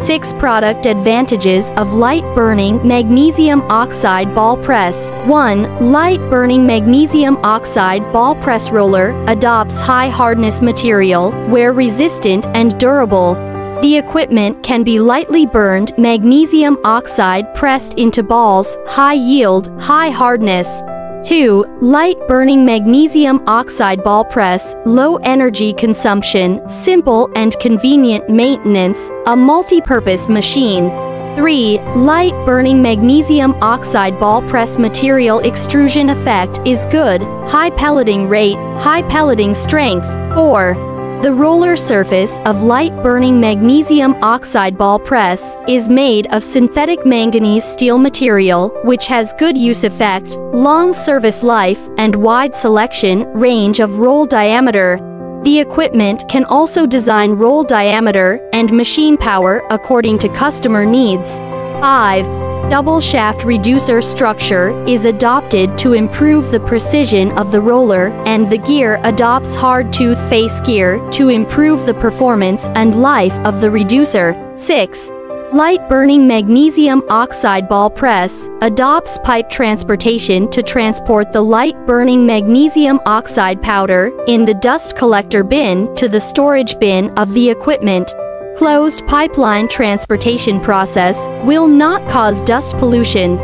6 Product advantages of light-burning magnesium oxide ball press. 1. Light-burning magnesium oxide ball press roller adopts high-hardness material, wear-resistant and durable. The equipment can be lightly burned magnesium oxide pressed into balls, high yield, high hardness. 2. Light-burning magnesium oxide ball press, low energy consumption, simple and convenient maintenance, a multi-purpose machine. 3. Light-burning magnesium oxide ball press material extrusion effect is good, high pelleting rate, high pelleting strength. 4. The roller surface of light-burning magnesium oxide ball press is made of synthetic manganese steel material, which has good use effect, long service life, and wide selection range of roll diameter. The equipment can also design roll diameter and machine power according to customer needs. 5. Double shaft reducer structure is adopted to improve the precision of the roller, and the gear adopts hard tooth face gear to improve the performance and life of the reducer. 6. Light-burning magnesium oxide ball press adopts pipe transportation to transport the light-burning magnesium oxide powder in the dust collector bin to the storage bin of the equipment. Closed pipeline transportation process will not cause dust pollution.